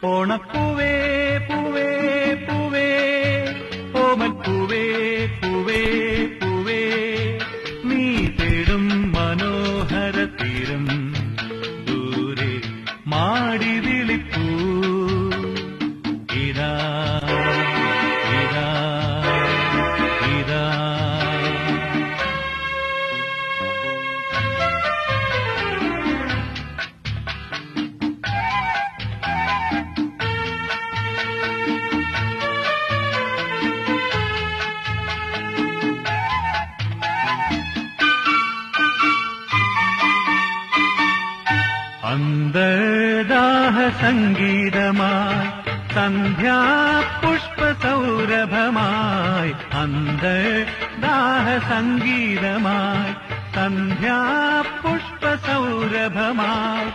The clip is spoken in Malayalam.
ഓണപ്പൂവേ പൂവേ പൂവേ ഓമൽപ്പൂവേ പൂവേ പൂവേ നീ തേടും മനോഹര തീരം ദൂരെ മാടി വിളിപ്പൂ ഇതാ ഇതാ ഇതാ അന്തർദാഹ സംഗീതമായി സന്ധ്യാപുഷ്പസൗരഭമായി അന്തർദാഹ സംഗീതമായി സന്ധ്യാപുഷ്പസൗരഭമായി